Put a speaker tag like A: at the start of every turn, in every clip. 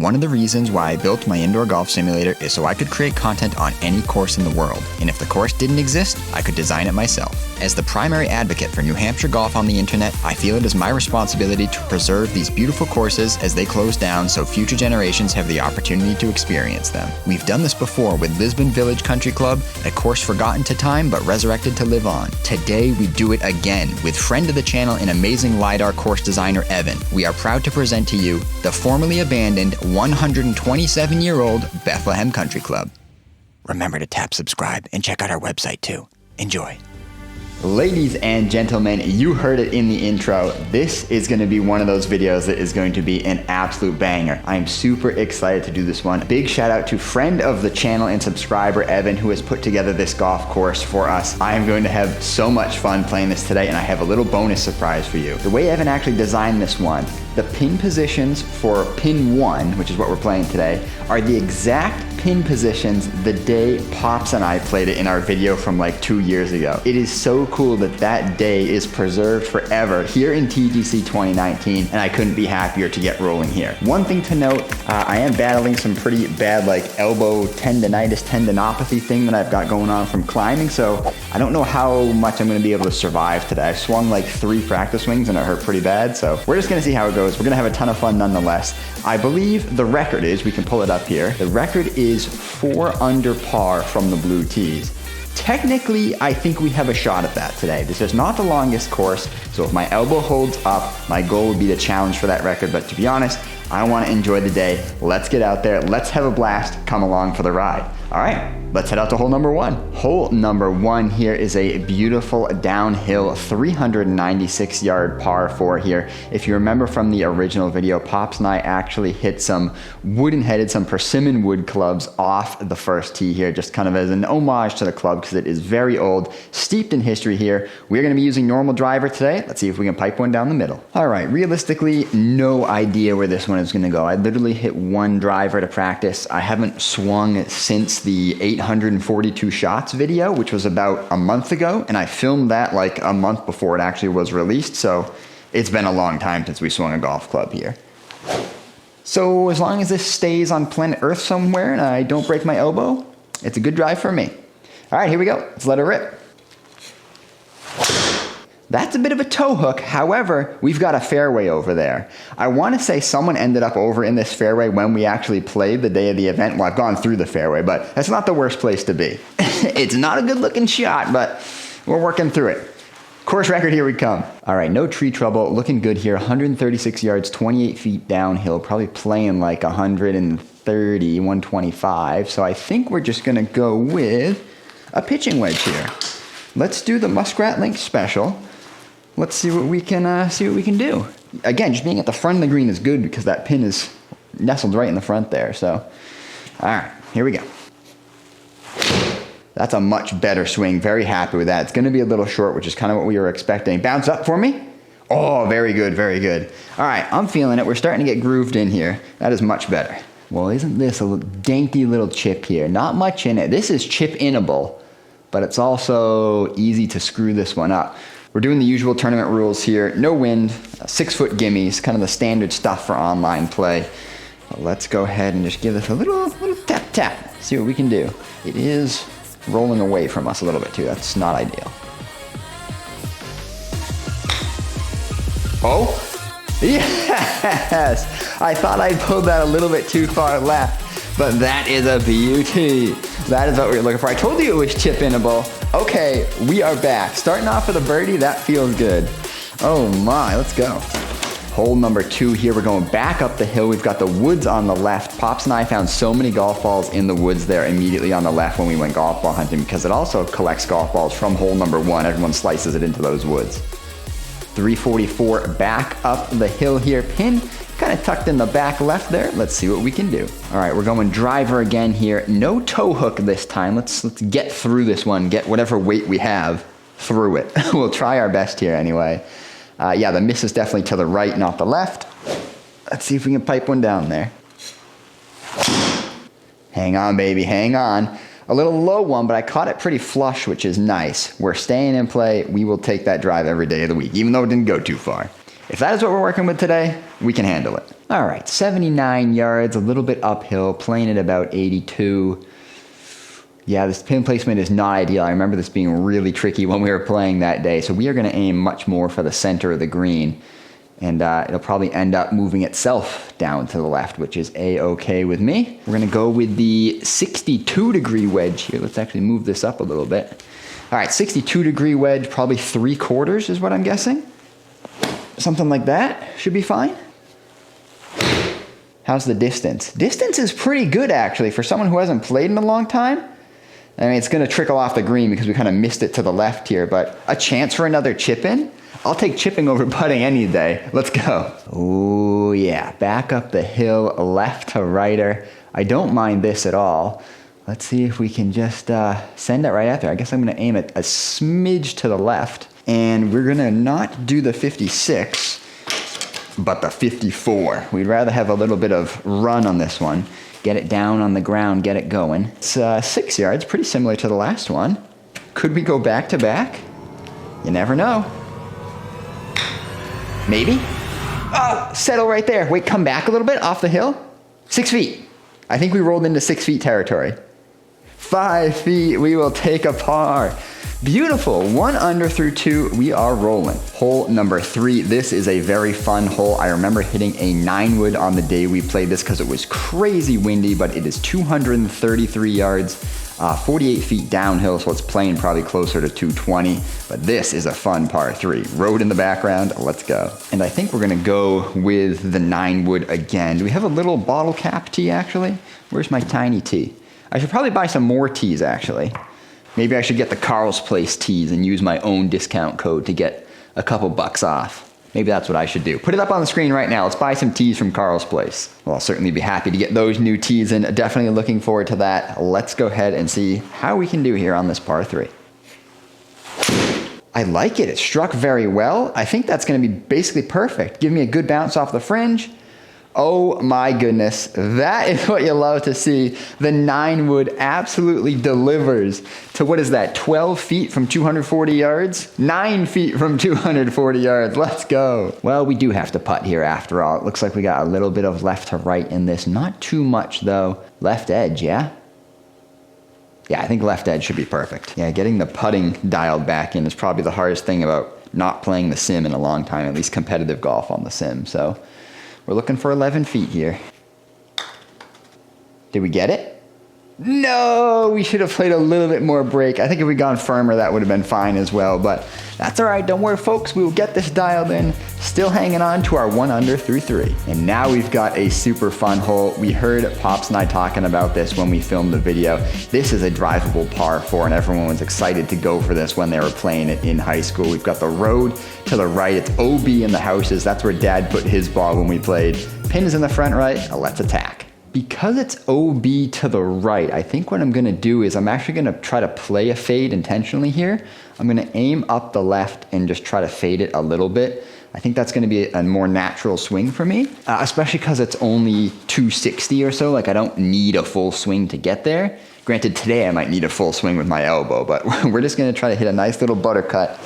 A: One of the reasons why I built my indoor golf simulator is so I could create content on any course in the world, and if the course didn't exist, I could design it myself. As the primary advocate for New Hampshire golf on the internet, I feel it is my responsibility to preserve these beautiful courses as they close down so future generations have the opportunity to experience them. We've done this before with Lisbon Village Country Club, a course forgotten to time but resurrected to live on. Today we do it again with friend of the channel and amazing LiDAR course designer Evan. We are proud to present to you the formerly abandoned 127-year-old Bethlehem Country Club. Remember to tap subscribe and check out our website too. Enjoy. Ladies and gentlemen, you heard it in the intro. This is going to be one of those videos that is going to be an absolute banger. I'm super excited to do this one. Big shout out to friend of the channel and subscriber Evan, who has put together this golf course for us. I am going to have so much fun playing this today, and I have a little bonus surprise for you. The way Evan actually designed this one, the pin positions for pin 1, which is what we're playing today, are the exact pin positions the day Pops and I played it in our video from like 2 years ago. It is so cool that that day is preserved forever here in TGC 2019, and I couldn't be happier to get rolling here. One thing to note, I am battling some pretty bad like elbow tendinopathy thing that I've got going on from climbing, so I don't know how much I'm going to be able to survive today. I've swung like 3 practice swings and it hurt pretty bad, so we're just going to see how it goes. We're going to have a ton of fun nonetheless. I believe the record is, we can pull it up here, the record is 4 under par from the blue tees. Technically, I think we have a shot at that today. This is not the longest course, so if my elbow holds up, my goal would be to challenge for that record, but to be honest, I want to enjoy the day. Let's get out there, let's have a blast, come along for the ride. All right, let's head out to hole number 1. Hole number 1 here is a beautiful downhill 396-yard par 4 here. If you remember from the original video, Pops and I actually hit some wooden-headed, some persimmon wood clubs off the first tee here, just kind of as an homage to the club because it is very old, steeped in history here. We're going to be using normal driver today. Let's see if we can pipe one down the middle. All right, realistically, no idea where this one is going to go. I literally hit 1 driver to practice. I haven't swung since the 842 shots video, which was about a month ago, and I filmed that like a month before it actually was released, so it's been a long time since we swung a golf club here. So as long as this stays on planet Earth somewhere and I don't break my elbow, it's a good drive for me. All right, here we go. Let's let it rip. That's a bit of a toe hook. However, we've got a fairway over there. I want to say someone ended up over in this fairway when we actually played the day of the event. Well, I've gone through the fairway, but that's not the worst place to be. It's not a good looking shot, but we're working through it. Course record, here we come. All right, no tree trouble, looking good here. 136 yards, 28 feet downhill, probably playing like 130, 125. So I think we're just gonna go with a pitching wedge here. Let's do the Muskrat Link Special. Let's see what we can do. Again, just being at the front of the green is good because that pin is nestled right in the front there. So, all right, here we go. That's a much better swing. Very happy with that. It's going to be a little short, which is kind of what we were expecting. Bounce up for me. Oh, very good, very good. All right, I'm feeling it. We're starting to get grooved in here. That is much better. Well, isn't this a dainty little chip here? Not much in it. This is chip-inable, but it's also easy to screw this one up. We're doing the usual tournament rules here. No wind, 6-foot gimmies, kind of the standard stuff for online play. But let's go ahead and just give this a little tap, see what we can do. It is rolling away from us a little bit too. That's not ideal. Oh, yes! I thought I pulled that a little bit too far left, but that is a beauty. That is what we were looking for. I told you it was chip-inable. Okay, we are back. Starting off with a birdie, that feels good. Oh my, let's go. Hole number 2 here. We're going back up the hill. We've got the woods on the left. Pops and I found so many golf balls in the woods there immediately on the left when we went golf ball hunting because it also collects golf balls from hole number 1. Everyone slices it into those woods. 344 back up the hill here. Pin kind of tucked in the back left there. Let's see what we can do. All right, we're going driver again here. No toe hook this time. Let's get through this one. Get whatever weight we have through it. We'll try our best here anyway. Yeah, the miss is definitely to the right, not the left. Let's see if we can pipe one down there. Hang on, baby, hang on. A little low one, but I caught it pretty flush, which is nice. We're staying in play. We will take that drive every day of the week, even though it didn't go too far. If that is what we're working with today, we can handle it. All right, 79 yards, a little bit uphill, playing at about 82. Yeah, this pin placement is not ideal. I remember this being really tricky when we were playing that day. So we are going to aim much more for the center of the green. And it'll probably end up moving itself down to the left, which is A-okay with me. We're going to go with the 62-degree wedge here. Let's actually move this up a little bit. All right, 62-degree wedge, probably 3/4 is what I'm guessing. Something like that should be fine. How's the distance? Distance is pretty good, actually, for someone who hasn't played in a long time. I mean, it's going to trickle off the green because we kind of missed it to the left here, but a chance for another chip in? I'll take chipping over putting any day. Let's go. Oh, yeah. Back up the hill, left to righter. I don't mind this at all. Let's see if we can just send it right out there. I guess I'm going to aim it a smidge to the left. And we're going to not do the 56, but the 54. We'd rather have a little bit of run on this one. Get it down on the ground, get it going. It's 6 yards, pretty similar to the last one. Could we go back to back? You never know. Maybe. Oh, settle right there. Wait, come back a little bit off the hill. 6 feet. I think we rolled into 6 feet territory. 5 feet, we will take a par. Beautiful, 1 under through 2, we are rolling. Hole number 3, this is a very fun hole. I remember hitting a 9-wood on the day we played this because it was crazy windy, but it is 233 yards, 48 feet downhill, so it's playing probably closer to 220. But this is a fun par 3. Road in the background, let's go. And I think we're gonna go with the 9-wood again. Do we have a little bottle cap tee actually? Where's my tiny tee? I should probably buy some more tees actually. Maybe I should get the Carl's Place tees and use my own discount code to get a couple bucks off. Maybe that's what I should do. Put it up on the screen right now. Let's buy some tees from Carl's Place. Well, I'll certainly be happy to get those new tees in. Definitely looking forward to that. Let's go ahead and see how we can do here on this par 3. I like it. It struck very well. I think that's going to be basically perfect. Give me a good bounce off the fringe. Oh my goodness, that is what you love to see. The 9-wood absolutely delivers to, what is that, 12 feet from 240 yards? 9 feet from 240 yards, let's go. Well, we do have to putt here after all. It looks like we got a little bit of left to right in this, not too much though. Left edge, yeah? Yeah, I think left edge should be perfect. Yeah, getting the putting dialed back in is probably the hardest thing about not playing the sim in a long time, at least competitive golf on the sim, so. We're looking for 11 feet here. Did we get it? No, we should have played a little bit more break. I think if we'd gone firmer, that would have been fine as well, but that's all right. Don't worry, folks. We will get this dialed in. Still hanging on to our 1 under through 3. And now we've got a super fun hole. We heard Pops and I talking about this when we filmed the video. This is a drivable par 4, and everyone was excited to go for this when they were playing it in high school. We've got the road to the right. It's OB in the houses. That's where Dad put his ball when we played. Pins in the front right. Let's attack. Because it's OB to the right, I think what I'm gonna do is I'm actually gonna try to play a fade intentionally here. I'm gonna aim up the left and just try to fade it a little bit. I think that's gonna be a more natural swing for me, especially because it's only 260 or so. Like, I don't need a full swing to get there. Granted, today I might need a full swing with my elbow, but we're just gonna try to hit a nice little buttercut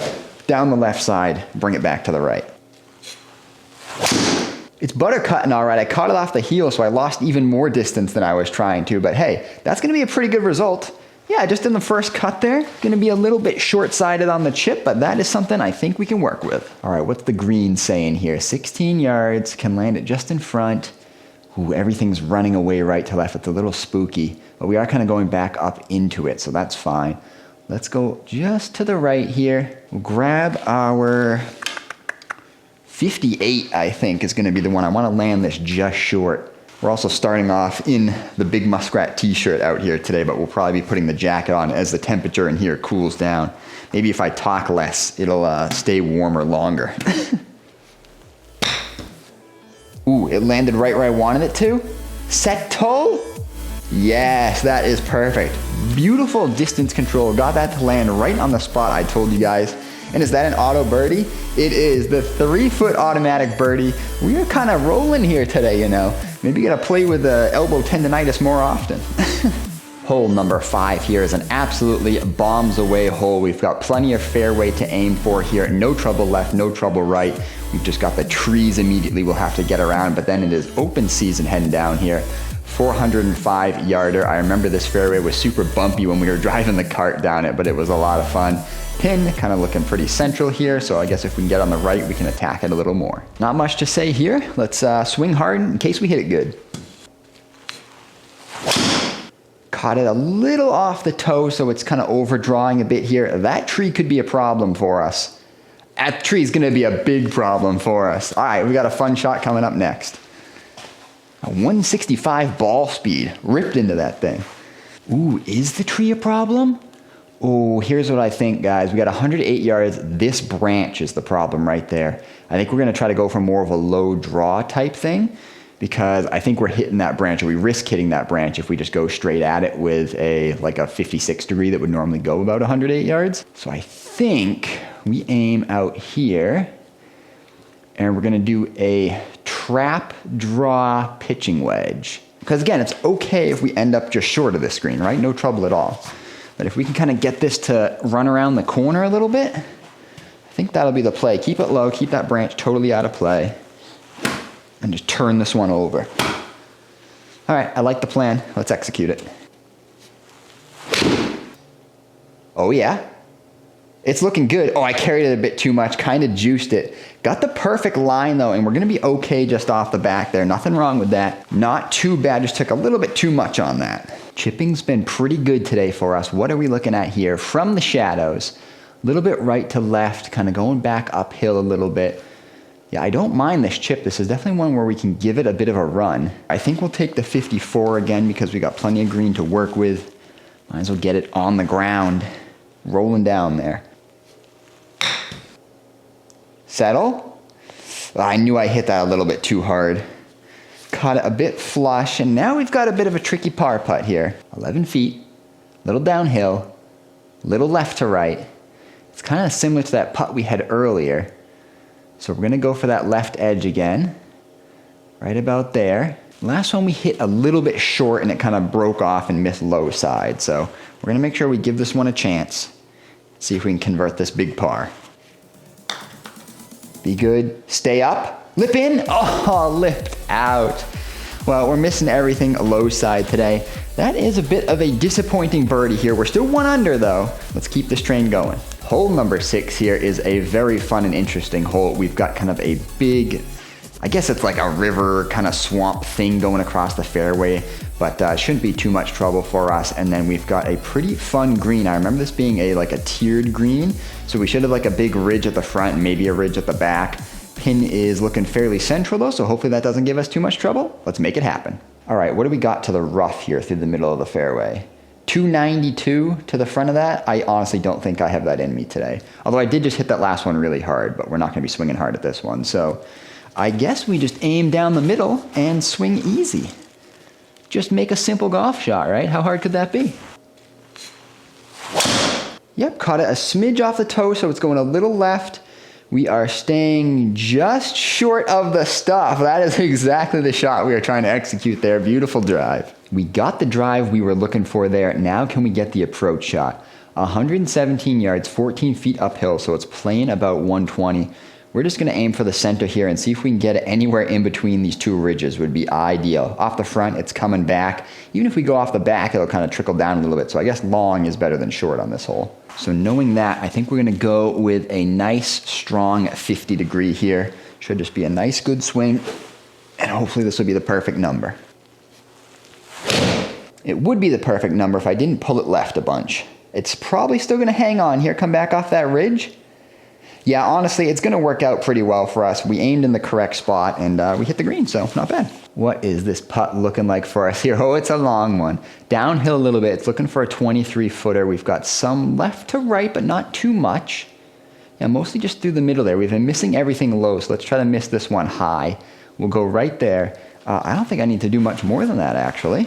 A: down the left side, bring it back to the right. It's buttercutting all right. I caught it off the heel, so I lost even more distance than I was trying to. But hey, that's going to be a pretty good result. Yeah, just in the first cut there. Going to be a little bit short-sided on the chip, but that is something I think we can work with. All right, what's the green saying here? 16 yards, can land it just in front. Ooh, everything's running away right to left. It's a little spooky, but we are kind of going back up into it, so that's fine. Let's go just to the right here. We'll grab our 58, I think, is going to be the one. I want to land this just short. We're also starting off in the big Muskrat t-shirt out here today, but we'll probably be putting the jacket on as the temperature in here cools down. Maybe if I talk less, it'll stay warmer longer. Ooh, it landed right where I wanted it to. Set toe? Yes, that is perfect. Beautiful distance control. Got that to land right on the spot I told you guys. And is that an auto birdie? It is the 3-foot automatic birdie. We are kind of rolling here today, you know. Maybe you gotta play with the elbow tendonitis more often. Hole number 5 here is an absolutely bombs away hole. We've got plenty of fairway to aim for here. No trouble left, no trouble right. We've just got the trees immediately we'll have to get around, but then it is open season heading down here. 405 yarder. I remember this fairway was super bumpy when we were driving the cart down it, but it was a lot of fun. Pin kind of looking pretty central here, so I guess if we can get on the right, we can attack it a little more. Not much to say here. Let's swing hard in case we hit it good. Caught it a little off the toe, so it's kind of overdrawing a bit here. That tree could be a problem for us. That tree is going to be a big problem for us. All right, we got a fun shot coming up next. A 165 ball speed, ripped into that thing. Ooh, is the tree a problem? Oh, here's what I think, guys. We got 108 yards. This branch is the problem right there. I think we're going to try to go for more of a low draw type thing, because I think we're hitting that branch, or we risk hitting that branch if we just go straight at it with a 56 degree that would normally go about 108 yards. So I think we aim out here, and we're gonna do a trap draw pitching wedge. Because again, it's okay if we end up just short of this green, right? No trouble at all. But if we can kind of get this to run around the corner a little bit, I think that'll be the play. Keep it low, keep that branch totally out of play, and just turn this one over. All right, I like the plan. Let's execute it. Oh yeah, it's looking good. Oh, I carried it a bit too much, kind of juiced it. Got the perfect line though, and we're gonna be okay just off the back there. Nothing wrong with that. Not too bad, just took a little bit too much on that. Chipping's been pretty good today for us. What are we looking at here? From the shadows, a little bit right to left, kind of going back uphill a little bit. Yeah, I don't mind this chip. This is definitely one where we can give it a bit of a run. I think we'll take the 54 again because we got plenty of green to work with. Might as well get it on the ground, rolling down there. Settle. I knew I hit that a little bit too hard. Caught it a bit flush, and now we've got a bit of a tricky par putt here. 11 feet, little downhill, little left to right. It's kind of similar to that putt we had earlier. So we're gonna go for that left edge again, right about there. Last one we hit a little bit short and it kind of broke off and missed low side. So we're gonna make sure we give this one a chance. See if we can convert this big par. Be good, stay up, lip in, oh, lipped out. Well, we're missing everything low side today. That is a bit of a disappointing birdie here. We're still 1 under though. Let's keep this train going. Hole number 6 here is a very fun and interesting hole. We've got kind of a big, I guess it's like a river kind of swamp thing going across the fairway, but shouldn't be too much trouble for us. And then we've got a pretty fun green. I remember this being a tiered green, so we should have a big ridge at the front and maybe a ridge at the back. Pin is looking fairly central though, so hopefully that doesn't give us too much trouble. Let's make it happen. All right, what do we got to the rough here through the middle of the fairway? 292 to the front of that. I honestly don't think I have that in me today. Although I did just hit that last one really hard, but we're not gonna be swinging hard at this one. So I guess we just aim down the middle and swing easy. Just make a simple golf shot, right? How hard could that be? Yep, caught it a smidge off the toe, so it's going a little left. We are staying just short of the stuff. That is exactly the shot we are trying to execute there. Beautiful drive. We got the drive we were looking for there. Now can we get the approach shot? 117 yards, 14 feet uphill, so it's playing about 120. We're just gonna aim for the center here and see if we can get it anywhere in between these two ridges would be ideal. Off the front, it's coming back. Even if we go off the back, it'll kind of trickle down a little bit. So I guess long is better than short on this hole. So knowing that, I think we're gonna go with a nice, strong 50 degree here. Should just be a nice, good swing. And hopefully this will be the perfect number. It would be the perfect number if I didn't pull it left a bunch. It's probably still gonna hang on here, come back off that ridge. Yeah, honestly, it's gonna work out pretty well for us. We aimed in the correct spot and we hit the green, so not bad. What is this putt looking like for us here? Oh, it's a long one. Downhill a little bit. It's looking for a 23 footer. We've got some left to right, but not too much. Yeah, mostly just through the middle there. We've been missing everything low, so let's try to miss this one high. We'll go right there. I don't think I need to do much more than that, actually.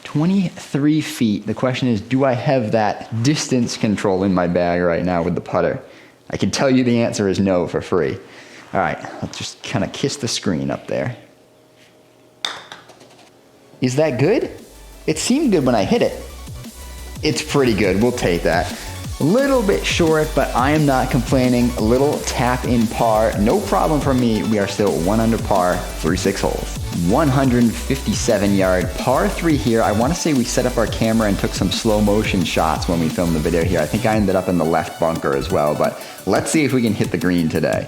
A: 23 feet. The question is, do I have that distance control in my bag right now with the putter? I can tell you the answer is no for free. All right, let's just kind of kiss the screen up there. Is that good? It seemed good when I hit it. It's pretty good, we'll take that. A little bit short, but I am not complaining. A little tap in par, no problem for me. We are still 1 under par, 3-6 holes. 157 yard par 3 here. I want to say we set up our camera and took some slow motion shots when we filmed the video here. I think I ended up in the left bunker as well, but let's see if we can hit the green today.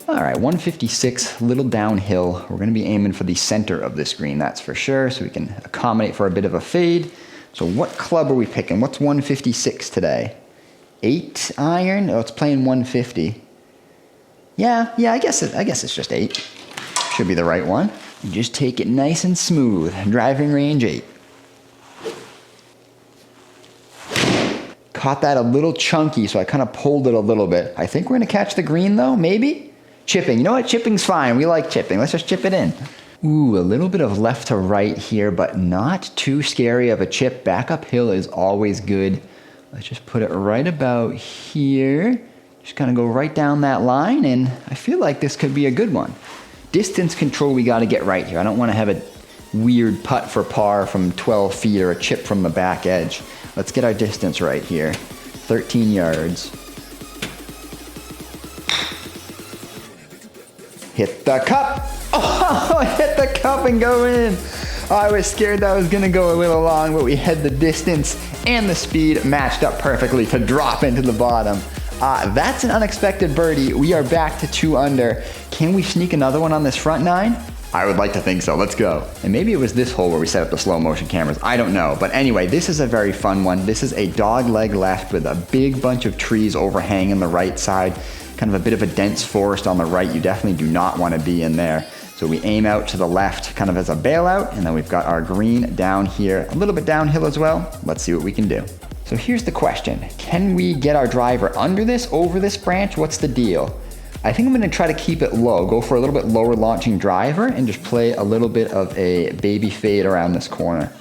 A: All right, 156, little downhill. We're gonna be aiming for the center of this green, that's for sure, so we can accommodate for a bit of a fade. So what club are we picking? What's 156 today? 8 iron? Oh, it's playing 150. Yeah, I guess it's just 8. Should be the right one. You just take it nice and smooth. Driving range 8. Caught that a little chunky, so I kind of pulled it a little bit. I think we're gonna catch the green though, maybe? Chipping, you know what? Chipping's fine. We like chipping. Let's just chip it in. Ooh, a little bit of left to right here, but not too scary of a chip. Back uphill is always good. Let's just put it right about here. Just kind of go right down that line, and I feel like this could be a good one. Distance control we got to get right here. I don't want to have a weird putt for par from 12 feet or a chip from the back edge. Let's get our distance right here. 13 yards. Hit the cup. Oh, hit the cup and go in. I was scared that was gonna go a little long, but we had the distance and the speed matched up perfectly to drop into the bottom. That's an unexpected birdie. We are back to 2 under. Can we sneak another one on this front 9? I would like to think so. Let's go. And maybe it was this hole where we set up the slow motion cameras. I don't know. But anyway, this is a very fun one. This is a dog leg left with a big bunch of trees overhanging the right side. Kind of a bit of a dense forest on the right. You definitely do not want to be in there. So we aim out to the left kind of as a bailout, and then we've got our green down here, a little bit downhill as well. Let's see what we can do. So here's the question. Can we get our driver under this, over this branch? What's the deal? I think I'm gonna try to keep it low, go for a little bit lower launching driver and just play a little bit of a baby fade around this corner.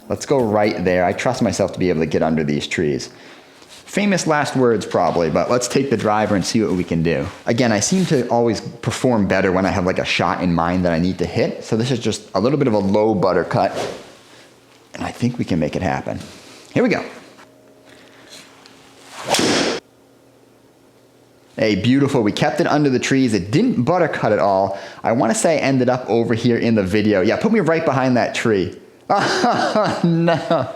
A: Let's go right there. I trust myself to be able to get under these trees. Famous last words probably, but let's take the driver and see what we can do. Again, I seem to always perform better when I have like a shot in mind that I need to hit. So this is just a little bit of a low butter cut, and I think we can make it happen. Here we go. Hey, beautiful. We kept it under the trees. It didn't butter cut at all. I want to say I ended up over here in the video. Yeah, put me right behind that tree. Oh, no.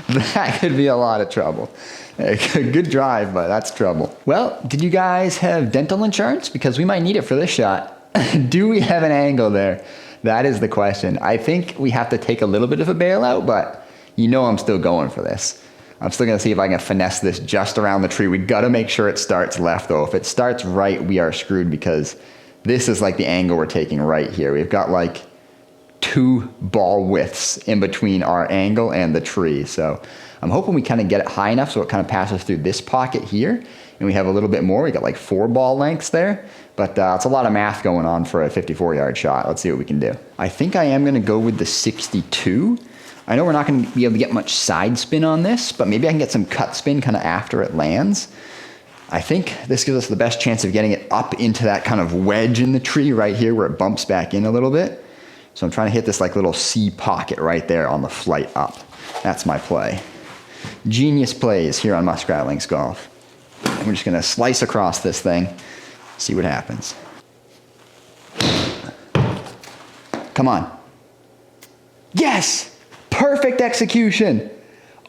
A: That could be a lot of trouble. Good drive, but that's trouble. Well, did you guys have dental insurance? Because we might need it for this shot. Do we have an angle there? That is the question. I think we have to take a little bit of a bailout, but you know I'm still going for this. I'm still gonna see if I can finesse this just around the tree. We gotta make sure it starts left though. If it starts right, we are screwed because this is like the angle we're taking right here. We've got like 2 ball widths in between our angle and the tree. So I'm hoping we kind of get it high enough so it kind of passes through this pocket here. And we have a little bit more. We got like 4 ball lengths there. But it's a lot of math going on for a 54-yard shot. Let's see what we can do. I think I am going to go with the 62. I know we're not going to be able to get much side spin on this, but maybe I can get some cut spin kind of after it lands. I think this gives us the best chance of getting it up into that kind of wedge in the tree right here where it bumps back in a little bit. So I'm trying to hit this like little C pocket right there on the flight up. That's my play. Genius plays here on Muskrat Links Golf. And we're just going to slice across this thing, see what happens. Come on. Yes! Perfect execution.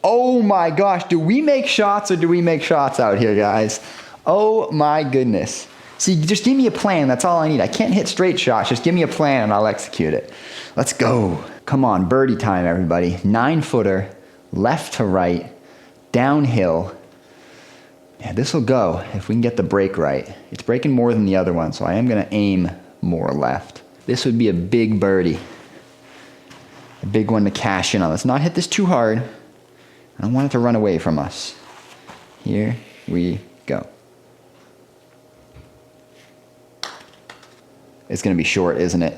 A: Oh my gosh, do we make shots or do we make shots out here, guys? Oh my goodness. See, just give me a plan, that's all I need. I can't hit straight shots, just give me a plan and I'll execute it. Let's go. Come on, birdie time, everybody. 9-footer, left to right, downhill. Yeah, this will go if we can get the break right. It's breaking more than the other one, so I am gonna aim more left. This would be a big birdie. A big one to cash in on. Let's not hit this too hard. I don't want it to run away from us. Here we go. It's gonna be short, isn't it?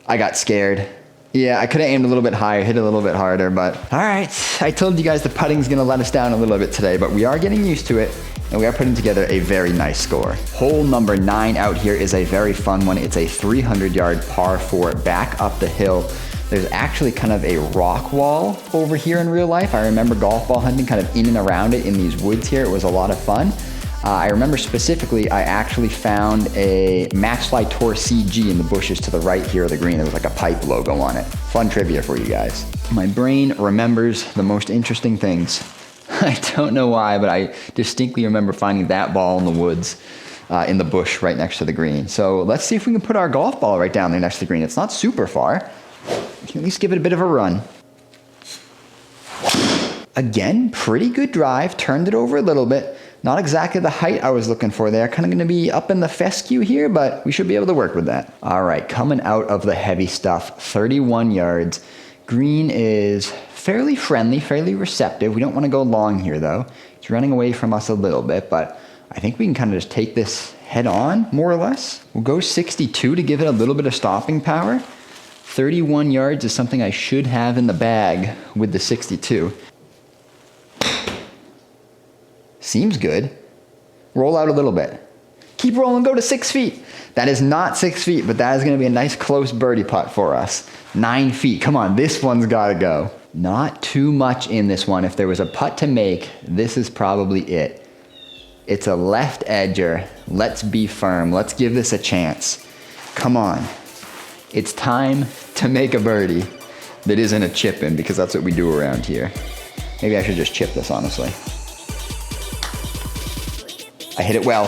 A: I got scared. Yeah, I could have aimed a little bit higher, hit a little bit harder, but all right. I told you guys the putting's gonna let us down a little bit today, but we are getting used to it, and we are putting together a very nice score. Hole number 9 out here is a very fun one. It's a 300-yard par 4 back up the hill. There's actually kind of a rock wall over here in real life. I remember golf ball hunting kind of in and around it in these woods here. It was a lot of fun. I remember specifically, I actually found a Maxfly Tour CG in the bushes to the right here of the green. There was like a pipe logo on it. Fun trivia for you guys. My brain remembers the most interesting things. I don't know why, but I distinctly remember finding that ball in the woods, in the bush right next to the green. So let's see if we can put our golf ball right down there next to the green. It's not super far. We can at least give it a bit of a run. Again, pretty good drive. Turned it over a little bit. Not exactly the height I was looking for there. Kind of going to be up in the fescue here, but we should be able to work with that. All right, coming out of the heavy stuff, 31 yards. Green is fairly friendly, fairly receptive. We don't want to go long here, though. It's running away from us a little bit, but I think we can kind of just take this head on, more or less. We'll go 62 to give it a little bit of stopping power. 31 yards is something I should have in the bag with the 62. Seems good. Roll out a little bit. Keep rolling, go to 6 feet. That is not 6 feet, but that is going to be a nice close birdie putt for us. 9 feet. Come on, this one's got to go. Not too much in this one. If there was a putt to make, this is probably it. It's a left edger. Let's be firm. Let's give this a chance. Come on. It's time to make a birdie that isn't a chip in, because that's what we do around here. Maybe I should just chip this, honestly. I hit it well.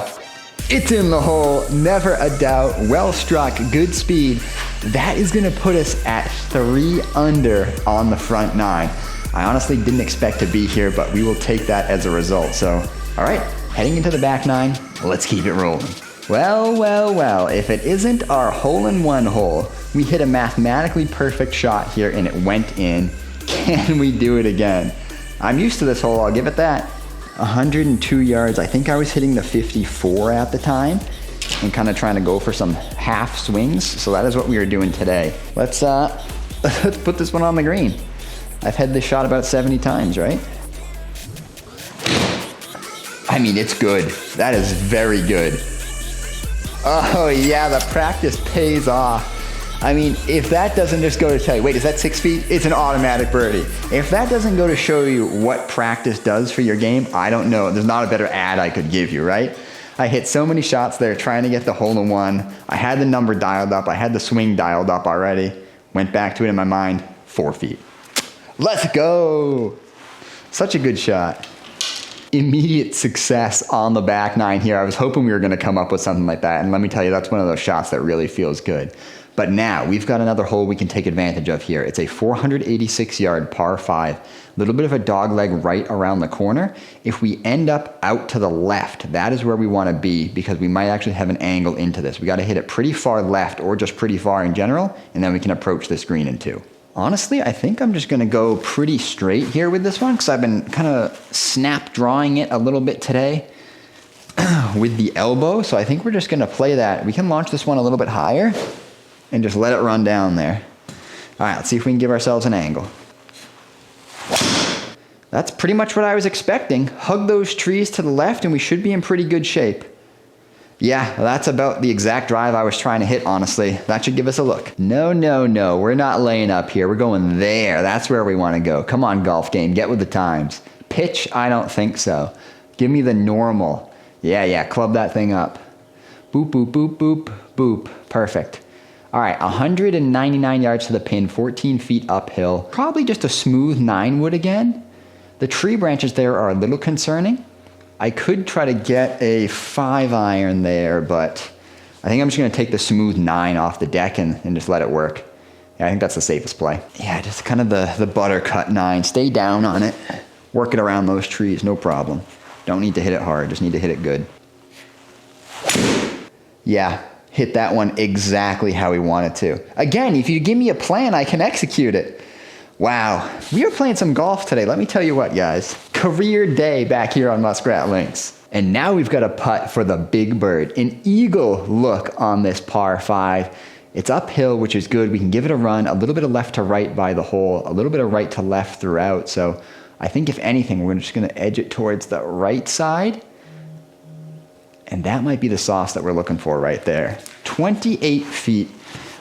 A: It's in the hole, never a doubt. Well struck, good speed. That is gonna put us at 3 under on the front 9. I honestly didn't expect to be here, but we will take that as a result. So, all right, heading into the back 9, let's keep it rolling. Well, well, well, if it isn't our hole-in-one hole, we hit a mathematically perfect shot here and it went in. Can we do it again? I'm used to this hole, I'll give it that. 102 yards. I think I was hitting the 54 at the time and kind of trying to go for some half swings. So that is what we are doing today. Let's put this one on the green. I've had this shot about 70 times, right? I mean, it's good. That is very good. Oh yeah, the practice pays off. I mean, if that doesn't just go to tell you, wait, is that 6 feet? It's an automatic birdie. If that doesn't go to show you what practice does for your game, I don't know. There's not a better ad I could give you, right? I hit so many shots there trying to get the hole-in-one. I had the number dialed up. I had the swing dialed up already. Went back to it in my mind, 4 feet. Let's go. Such a good shot. Immediate success on the back 9 here. I was hoping we were going to come up with something like that. And let me tell you, that's one of those shots that really feels good. But now we've got another hole we can take advantage of here. It's a 486-yard par 5. A little bit of a dog leg right around the corner. If we end up out to the left, that is where we want to be, because we might actually have an angle into this. We got to hit it pretty far left, or just pretty far in general, and then we can approach this green in 2. Honestly, I think I'm just going to go pretty straight here with this one, because I've been kind of snap drawing it a little bit today with the elbow. So I think we're just going to play that. We can launch this one a little bit higher and just let it run down there. All right, let's see if we can give ourselves an angle. That's pretty much what I was expecting. Hug those trees to the left and we should be in pretty good shape. Yeah, that's about the exact drive I was trying to hit, honestly. That should give us a look. No, no, no, we're not laying up here. We're going there. That's where we want to go. Come on, golf game, get with the times. Pitch, I don't think so. Give me the normal. Yeah, club that thing up. Boop, boop, boop, boop, boop. Perfect. All right, 199 yards to the pin, 14 feet uphill. Probably just a smooth 9-wood again. The tree branches there are a little concerning. I could try to get a 5-iron there, but I think I'm just going to take the smooth 9 off the deck and just let it work. Yeah, I think that's the safest play. Yeah, just kind of the buttercut 9. Stay down on it. Work it around those trees, no problem. Don't need to hit it hard, just need to hit it good. Yeah. Hit that one exactly how we wanted to. Again, if you give me a plan, I can execute it. Wow, we are playing some golf today. Let me tell you what, guys. Career day back here on Muskrat Links. And now we've got a putt for the big bird. An eagle look on this par 5. It's uphill, which is good. We can give it a run, a little bit of left to right by the hole, a little bit of right to left throughout. So I think if anything, we're just going to edge it towards the right side. And that might be the sauce that we're looking for right there. 28 feet.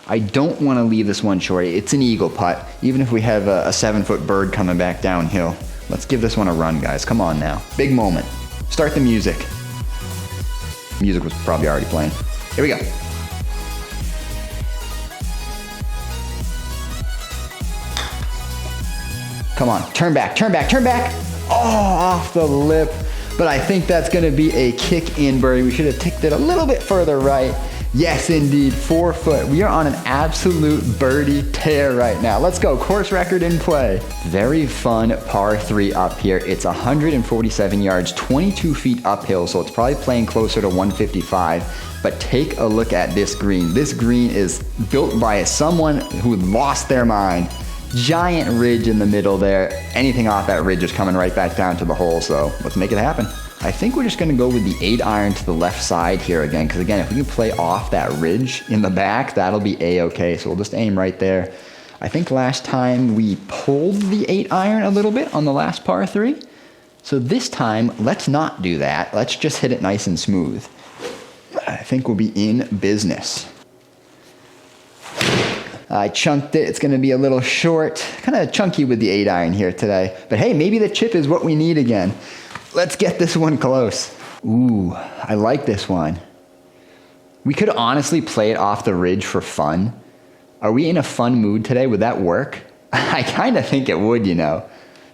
A: I don't want to leave this one short. It's an eagle putt, even if we have a 7-foot bird coming back downhill. Let's give this one a run, guys. Come on now. Big moment. Start the music. Music was probably already playing. Here we go. Come on, turn back, turn back, turn back. Oh, off the lip. But I think that's gonna be a kick in birdie. We should have ticked it a little bit further right. Yes, indeed, 4 foot. We are on an absolute birdie tear right now. Let's go, course record in play. Very fun par 3 up here. It's 147 yards, 22 feet uphill, so it's probably playing closer to 155. But take a look at this green. This green is built by someone who lost their mind. Giant ridge in the middle there. Anything off that ridge is coming right back down to the hole, so let's make it happen. I think we're just gonna go with the 8-iron to the left side here again, because again, if we can play off that ridge in the back, that'll be a-okay, so we'll just aim right there. I think last time we pulled the 8-iron a little bit on the last par 3, so this time, let's not do that. Let's just hit it nice and smooth. I think we'll be in business. I chunked it. It's going to be a little short. Kind of chunky with the 8-iron here today. But hey, maybe the chip is what we need again. Let's get this one close. Ooh, I like this one. We could honestly play it off the ridge for fun. Are we in a fun mood today? Would that work? I kind of think it would, you know.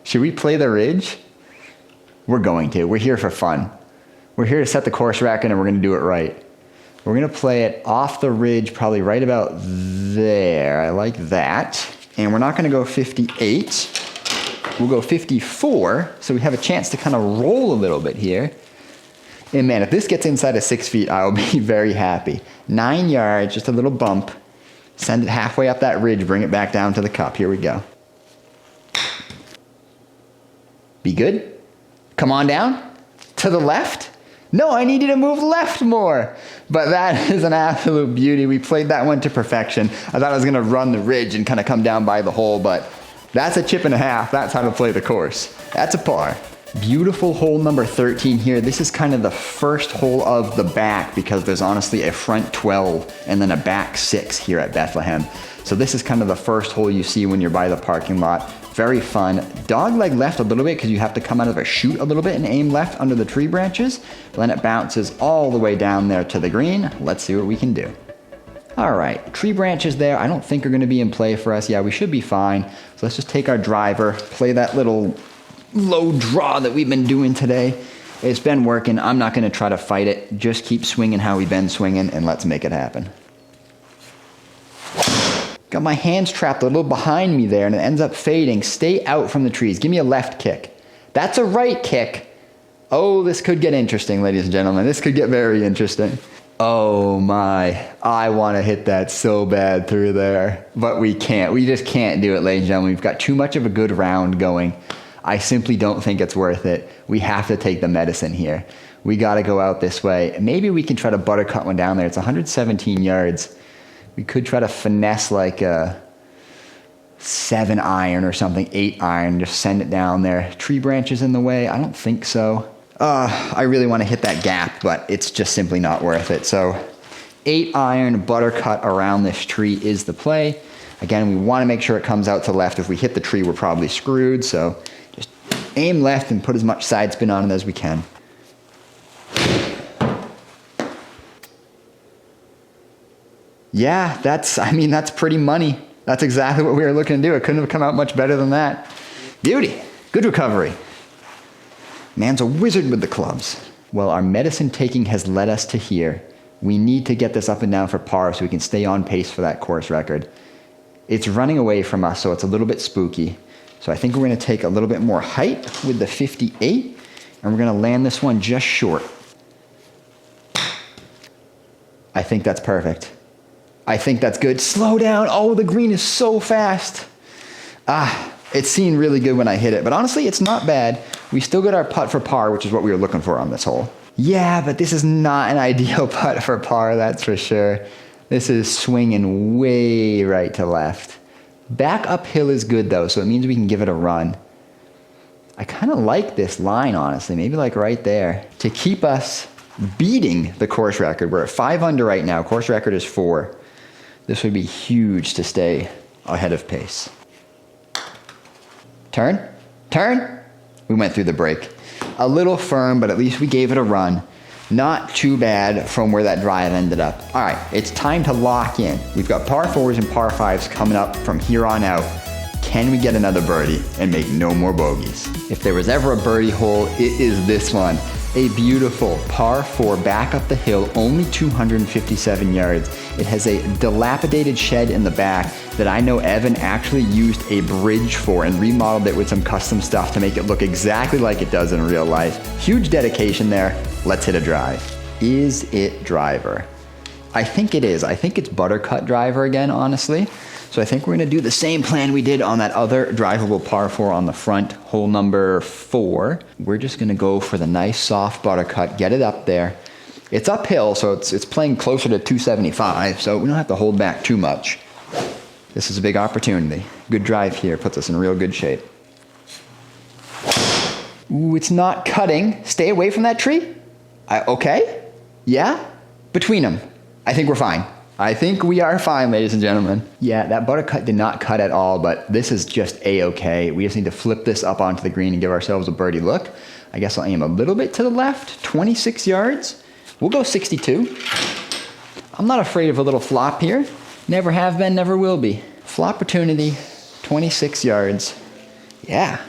A: Should we play the ridge? We're going to. We're here for fun. We're here to set the course record and we're going to do it right. We're gonna play it off the ridge, probably right about there. I like that. And we're not gonna go 58. We'll go 54, so we have a chance to kind of roll a little bit here. And man, if this gets inside of 6 feet, I'll be very happy. 9 yards, just a little bump. Send it halfway up that ridge, bring it back down to the cup. Here we go. Be good. Come on down. To the left. No, I need you to move left more. But that is an absolute beauty. We played that one to perfection. I thought I was gonna run the ridge and kind of come down by the hole, but that's a chip and a half. That's how to play the course. That's a par. Beautiful hole number 13 here. This is kind of the first hole of the back because there's honestly a front 12 and then a back 6 here at Bethlehem. So this is kind of the first hole you see when you're by the parking lot. Very fun. Dog leg left a little bit because you have to come out of a chute a little bit and aim left under the tree branches. Then it bounces all the way down there to the green. Let's see what we can do. All right, tree branches there I don't think are gonna be in play for us. Yeah, we should be fine. So let's just take our driver, play that little low draw that we've been doing today. It's been working. I'm not gonna try to fight it. Just keep swinging how we've been swinging and let's make it happen. Got my hands trapped a little behind me there and it ends up fading. Stay out from the trees. Give me a left kick. That's a right kick. Oh, this could get interesting, ladies and gentlemen. This could get very interesting. Oh my, I want to hit that so bad through there, but we can't. We just can't do it, ladies and gentlemen. We've got too much of a good round going. I simply don't think it's worth it. We have to take the medicine here. We got to go out this way. Maybe we can try to buttercut one down there. It's 117 yards. We could try to finesse like a 7-iron or something, 8-iron, just send it down there. Tree branches in the way? I don't think so. I really want to hit that gap, but it's just simply not worth it. So 8-iron buttercut around this tree is the play. Again, we want to make sure it comes out to left. If we hit the tree, we're probably screwed. So just aim left and put as much side spin on it as we can. Yeah, that's pretty money. That's exactly what we were looking to do. It couldn't have come out much better than that. Beauty. Good recovery. Man's a wizard with the clubs. Well, our medicine taking has led us to here. We need to get this up and down for par so we can stay on pace for that course record. It's running away from us, so it's a little bit spooky. So I think we're going to take a little bit more height with the 58, and we're going to land this one just short. I think that's perfect. I think that's good. Slow down. Oh, the green is so fast. It seemed really good when I hit it, but honestly, it's not bad. We still got our putt for par, which is what we were looking for on this hole. Yeah, but this is not an ideal putt for par, that's for sure. This is swinging way right to left. Back uphill is good though, so it means we can give it a run. I kind of like this line, honestly, maybe like right there. To keep us beating the course record, we're at 5 under right now. Course record is 4. This would be huge to stay ahead of pace. Turn, turn. We went through the break. A little firm, but at least we gave it a run. Not too bad from where that drive ended up. All right, it's time to lock in. We've got par 4s and par 5s coming up from here on out. Can we get another birdie and make no more bogeys? If there was ever a birdie hole, it is this one. A beautiful par 4 back up the hill, only 257 yards. It has a dilapidated shed in the back that I know Evan actually used a bridge for and remodeled it with some custom stuff to make it look exactly like it does in real life. Huge dedication there. Let's hit a drive. Is it driver? I think it is. I think it's buttercut driver again, honestly. So I think we're gonna do the same plan we did on that other drivable par 4 on the front, hole number 4. We're just gonna go for the nice soft buttercut, get it up there. It's uphill, so it's playing closer to 275, so we don't have to hold back too much. This is a big opportunity. Good drive here, puts us in real good shape. Ooh, it's not cutting. Stay away from that tree. Okay? Yeah? Between them. I think we're fine. I think we are fine, ladies and gentlemen. Yeah, that buttercut did not cut at all, but this is just a-okay. We just need to flip this up onto the green and give ourselves a birdie look. I guess I'll aim a little bit to the left, 26 yards. We'll go 62. I'm not afraid of a little flop here. Never have been, never will be. Flop-portunity, 26 yards. Yeah.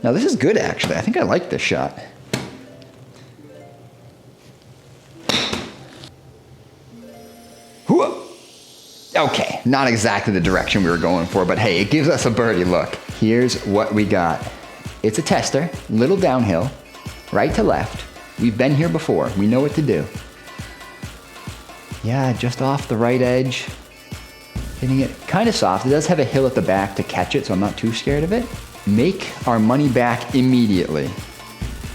A: Now this is good, actually. I think I like this shot. Okay, not exactly the direction we were going for, but hey, it gives us a birdie look. Here's what we got. It's a tester, little downhill, right to left. We've been here before. We know what to do. Yeah, just off the right edge. Hitting it kind of soft. It does have a hill at the back to catch it, so I'm not too scared of it. Make our money back immediately.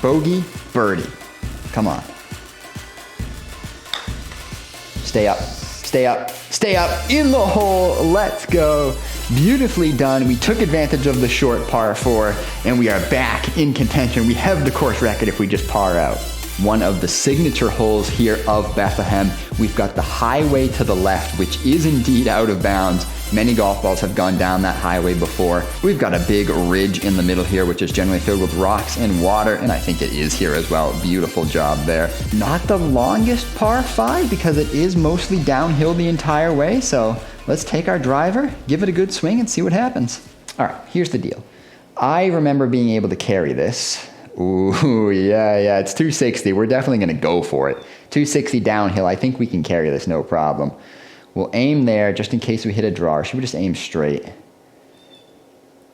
A: Bogey, birdie. Come on. Stay up. Stay up, stay up, in the hole, let's go. Beautifully done. We took advantage of the short par 4 and we are back in contention. We have the course record if we just par out. One of the signature holes here of Bethlehem. We've got the highway to the left, which is indeed out of bounds. Many golf balls have gone down that highway before. We've got a big ridge in the middle here, which is generally filled with rocks and water, and I think it is here as well. Beautiful job there. Not the longest par 5 because it is mostly downhill the entire way, so let's take our driver, give it a good swing, and see what happens. All right, here's the deal. I remember being able to carry this. Ooh, yeah, it's 260. We're definitely gonna go for it. 260 downhill, I think we can carry this no problem. We'll aim there just in case we hit a draw. Or should we just aim straight?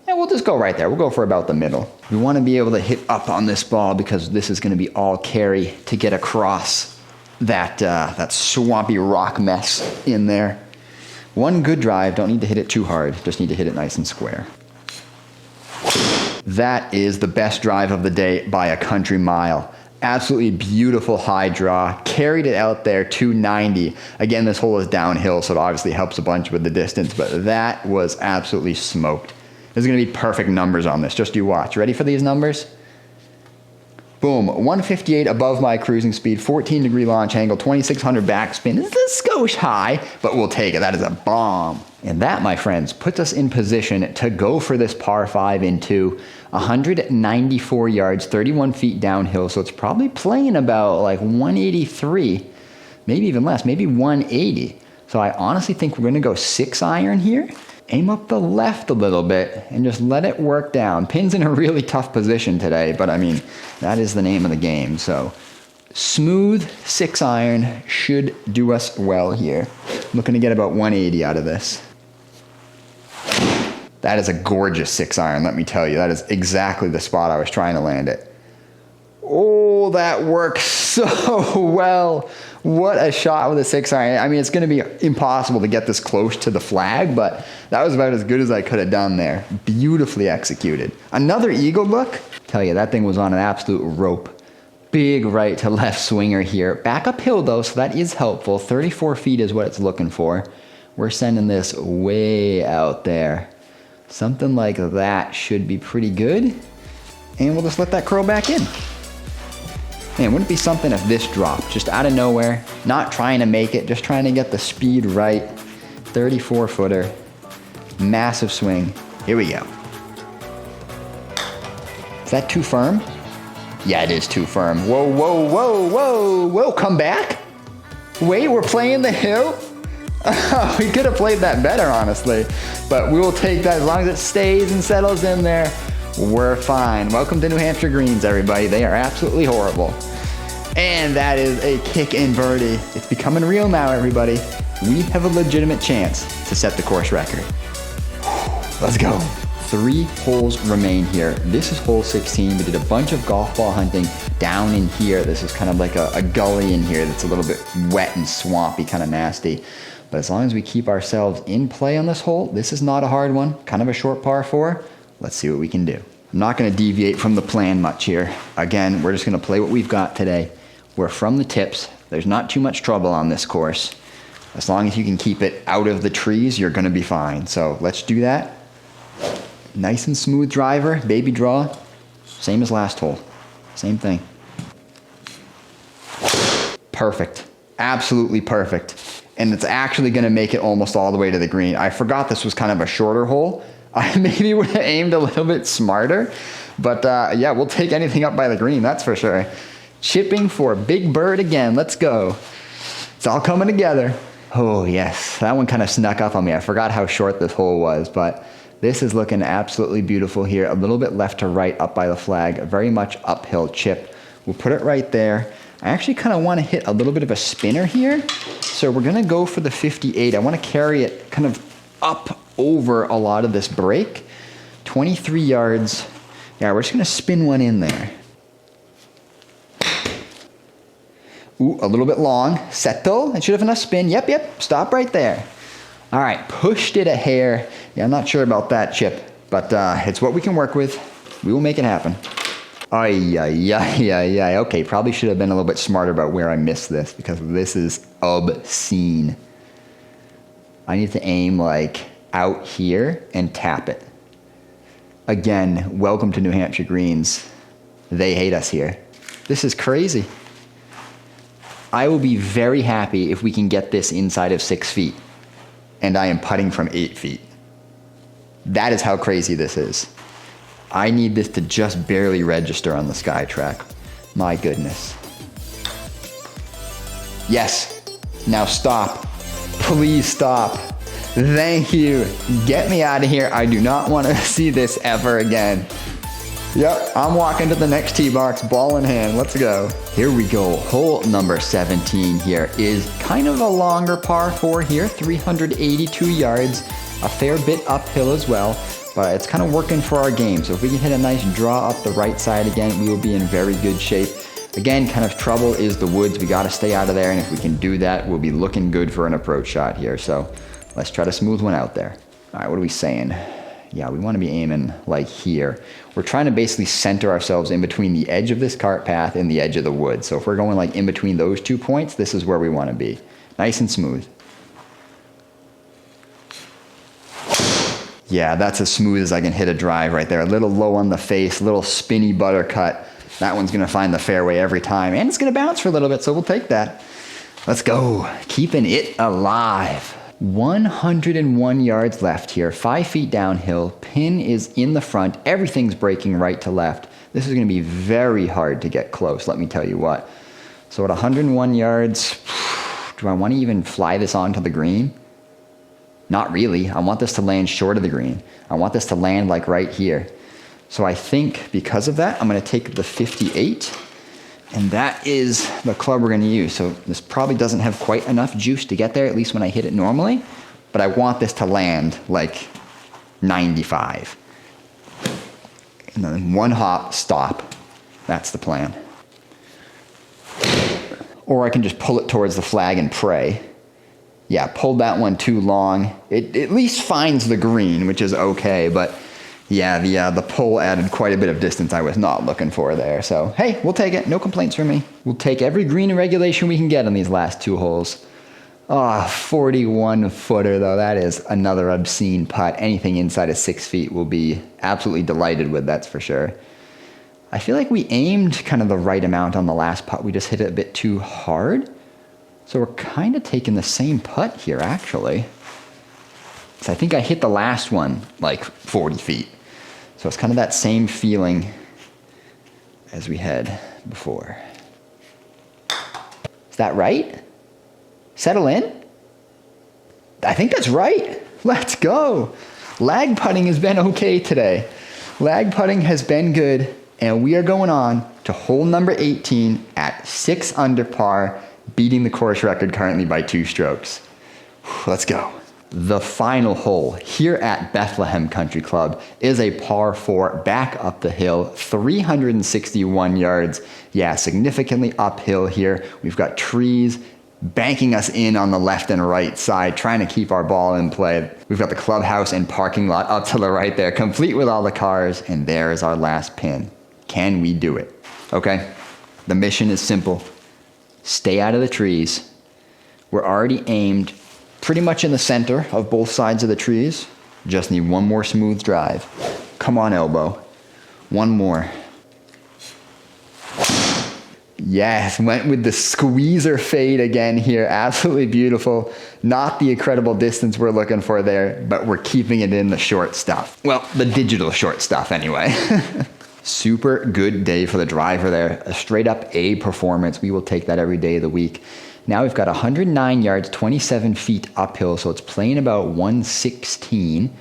A: Yeah, we'll just go right there. We'll go for about the middle. We want to be able to hit up on this ball because this is going to be all carry to get across that swampy rock mess in there. One good drive. Don't need to hit it too hard. Just need to hit it nice and square. That is the best drive of the day by a country mile. Absolutely beautiful high draw. Carried it out there, 290. Again, this hole is downhill, so it obviously helps a bunch with the distance, but that was absolutely smoked. There's gonna be perfect numbers on this. Just you watch. Ready for these numbers? Boom, 158 above my cruising speed, 14-degree launch angle, 2600 backspin. This is a skosh high, but we'll take it. That is a bomb. And that, my friends, puts us in position to go for this par 5 into 194 yards, 31 feet downhill. So it's probably playing about like 183, maybe even less, maybe 180. So I honestly think we're gonna go 6-iron here. Aim up the left a little bit and just let it work down. Pin's in a really tough position today, but I mean, that is the name of the game. So smooth 6-iron should do us well here. Looking to get about 180 out of this. That is a gorgeous 6-iron, let me tell you. That is exactly the spot I was trying to land it. Oh, that works so well. What a shot with a 6-iron. I mean, it's going to be impossible to get this close to the flag, but that was about as good as I could have done there. Beautifully executed. Another eagle look. Tell you, that thing was on an absolute rope. Big right to left swinger here. Back uphill though, so that is helpful. 34 feet is what it's looking for. We're sending this way out there. Something like that should be pretty good. And we'll just let that curl back in. Man, wouldn't it be something if this dropped just out of nowhere, not trying to make it, just trying to get the speed right. 34 footer. Massive swing. Here we go. Is that too firm? Yeah, it is too firm. Whoa, whoa, whoa, whoa, whoa, come back? Wait, we're playing the hill? We could have played that better, honestly. But we will take that as long as it stays and settles in there. We're fine. Welcome to New Hampshire greens, everybody. They are absolutely horrible. And that is a kick and birdie. It's becoming real now, everybody. We have a legitimate chance to set the course record. Let's go. 3 holes remain here. This is hole 16. We did a bunch of golf ball hunting down in here. This is kind of like a gully in here that's a little bit wet and swampy, kind of nasty. But as long as we keep ourselves in play on this hole, this is not a hard one. Kind of a short par 4. Let's see what we can do. I'm not going to deviate from the plan much here. Again, we're just going to play what we've got today. We're from the tips. There's not too much trouble on this course. As long as you can keep it out of the trees, you're going to be fine. So let's do that. Nice and smooth driver, baby draw. Same as last hole. Same thing. Perfect. Absolutely perfect. And it's actually going to make it almost all the way to the green. I forgot this was kind of a shorter hole. I maybe would have aimed a little bit smarter. But yeah, we'll take anything up by the green, that's for sure. Chipping for Big Bird again. Let's go. It's all coming together. Oh, yes. That one kind of snuck up on me. I forgot how short this hole was, but this is looking absolutely beautiful here. A little bit left to right up by the flag. A very much uphill chip. We'll put it right there. I actually kind of want to hit a little bit of a spinner here. So we're going to go for the 58. I want to carry it kind of up over a lot of this break. 23 yards. Yeah, we're just going to spin one in there. Ooh, a little bit long. Settle. It should have enough spin. Yep. Stop right there. All right, pushed it a hair. Yeah, I'm not sure about that chip, but it's what we can work with. We will make it happen. Okay, probably should have been a little bit smarter about where I missed this because this is obscene. I need to aim like out here and tap it. Again, welcome to New Hampshire greens. They hate us here. This is crazy. I will be very happy if we can get this inside of 6 feet. And I am putting from 8 feet. That is how crazy this is. I need this to just barely register on the SkyTrack. My goodness. Yes. Now stop. Please stop. Thank you. Get me out of here. I do not want to see this ever again. Yep, I'm walking to the next tee box, ball in hand. Let's go. Here we go. Hole number 17 here is kind of a longer par 4 here, 382 yards, a fair bit uphill as well, but it's kind of working for our game. So if we can hit a nice draw up the right side again, we will be in very good shape. Again, kind of trouble is the woods. We got to stay out of there, and if we can do that, we'll be looking good for an approach shot here. So let's try to smooth one out there. All right, what are we saying? Yeah, we want to be aiming like here. We're trying to basically center ourselves in between the edge of this cart path and the edge of the wood. So if we're going like in between those 2 points, this is where we want to be. Nice and smooth. Yeah, that's as smooth as I can hit a drive right there. A little low on the face, a little spinny butter cut. That one's going to find the fairway every time. And it's going to bounce for a little bit, so we'll take that. Let's go. Keeping it alive. 101 yards left here, 5 feet downhill. Pin is in the front. Everything's breaking right to left. This is going to be very hard to get close, let me tell you what. So at 101 yards, do I want to even fly this onto the green? Not really. I want this to land short of the green. I want this to land like right here. So I think because of that, I'm going to take the 58. And that is the club we're going to use. So this probably doesn't have quite enough juice to get there, at least when I hit it normally. But I want this to land like 95. And then one hop, stop. That's the plan. Or I can just pull it towards the flag and pray. Yeah, pulled that one too long. It at least finds the green, which is okay. But yeah, the pull added quite a bit of distance I was not looking for there. So, hey, we'll take it. No complaints from me. We'll take every green in regulation we can get on these last 2 holes. 41 footer though. That is another obscene putt. Anything inside of 6 feet will be absolutely delighted with, that's for sure. I feel like we aimed kind of the right amount on the last putt. We just hit it a bit too hard. So we're kind of taking the same putt here, actually. So I think I hit the last one like 40 feet. So it's kind of that same feeling as we had before. Is that right? Settle in? I think that's right. Let's go. Lag putting has been okay today. Lag putting has been good, and we are going on to hole number 18 at 6 under par, beating the course record currently by 2 strokes. Let's go. The final hole here at Bethlehem Country Club is a par 4 back up the hill, 361 yards. Yeah, significantly uphill here. We've got trees banking us in on the left and right side, trying to keep our ball in play. We've got the clubhouse and parking lot up to the right there, complete with all the cars, and there is our last pin. Can we do it? Okay, the mission is simple. Stay out of the trees. We're already aimed pretty much in the center of both sides of the trees. Just need one more smooth drive. Come on, elbow. One more. Yes, went with the squeezer fade again here. Absolutely beautiful. Not the incredible distance we're looking for there, but we're keeping it in the short stuff. Well, the digital short stuff anyway. Super good day for the driver there. A straight up A performance. We will take that every day of the week. Now we've got 109 yards, 27 feet uphill, so it's playing about 116.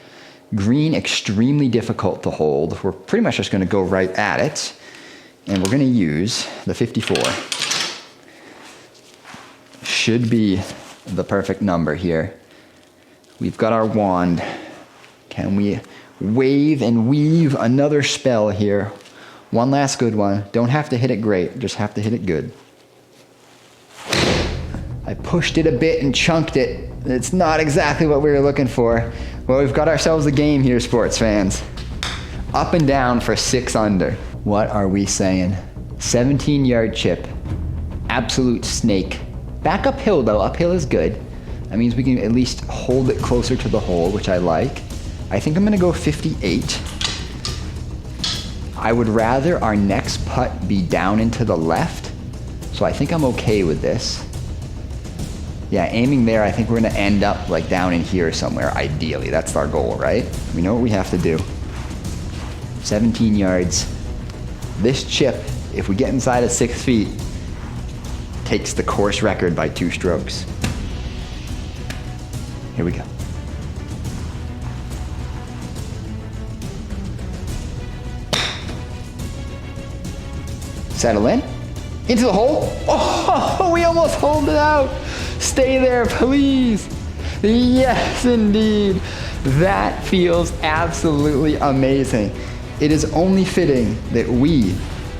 A: Green, extremely difficult to hold. We're pretty much just going to go right at it. And we're going to use the 54. Should be the perfect number here. We've got our wand. Can we wave and weave another spell here? One last good one. Don't have to hit it great, just have to hit it good. I pushed it a bit and chunked it. It's not exactly what we were looking for. Well, we've got ourselves a game here, sports fans. Up and down for 6 under. What are we saying? 17-yard chip. Absolute snake. Back uphill, though. Uphill is good. That means we can at least hold it closer to the hole, which I like. I think I'm going to go 58. I would rather our next putt be down and to the left, so I think I'm okay with this. Yeah, aiming there, I think we're going to end up like down in here somewhere, ideally. That's our goal, right? We know what we have to do. 17 yards. This chip, if we get inside of 6 feet, takes the course record by 2 strokes. Here we go. Settle in. Into the hole. Oh, we almost holed it out. Stay there, please. Yes, indeed. That feels absolutely amazing. It is only fitting that we,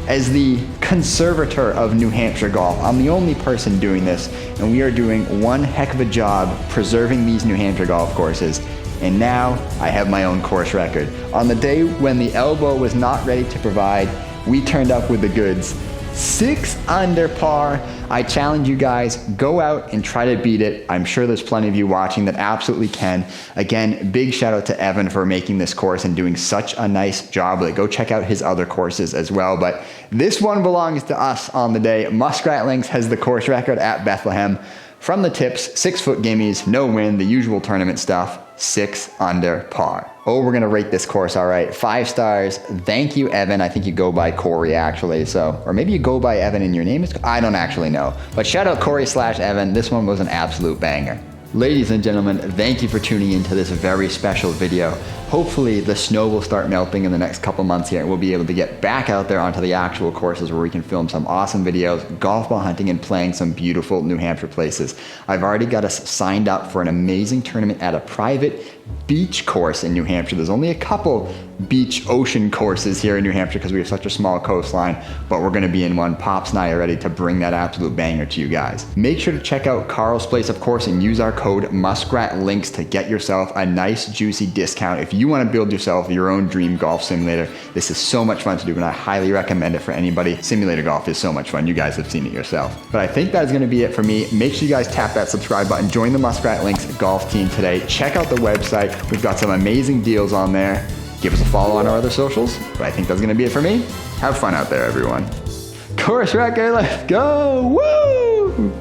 A: as the conservator of New Hampshire golf, I'm the only person doing this, and we are doing one heck of a job preserving these New Hampshire golf courses. And now I have my own course record. On the day when the elbow was not ready to provide, we turned up with the goods. 6 under par. I challenge you guys, go out and try to beat it. I'm sure there's plenty of you watching that absolutely can. Again, big shout out to Evan for making this course and doing such a nice job with it. Go check out his other courses as well. But this one belongs to us on the day. Muskrat Links has the course record at Bethlehem. From the tips, 6-foot gimmies, no win, the usual tournament stuff, 6 under par. Oh, we're gonna rate this course, all right. 5 stars. Thank you, Evan. I think you go by Corey, actually. So, or maybe you go by Evan and your name is, I don't actually know. But shout out Corey/Evan. This one was an absolute banger. Ladies and gentlemen, thank you for tuning into this very special video. Hopefully the snow will start melting in the next couple months here and we'll be able to get back out there onto the actual courses where we can film some awesome videos, golf ball hunting, and playing some beautiful New Hampshire places. I've already got us signed up for an amazing tournament at a private beach course in New Hampshire. There's only a couple beach ocean courses here in New Hampshire because we have such a small coastline, but we're going to be in one. Pops and I are ready to bring that absolute banger to you guys. Make sure to check out Carl's Place, of course, and use our code Muskrat Links to get yourself a nice juicy discount. If you want to build yourself your own dream golf simulator, this is so much fun to do and I highly recommend it for anybody. Simulator golf is so much fun. You guys have seen it yourself. But I think that's going to be it for me. Make sure you guys tap that subscribe button. Join the Muskrat Links golf team today. Check out the website. We've got some amazing deals on there. Give us a follow on our other socials. But I think that's going to be it for me. Have fun out there, everyone. Course record, let's go! Woo!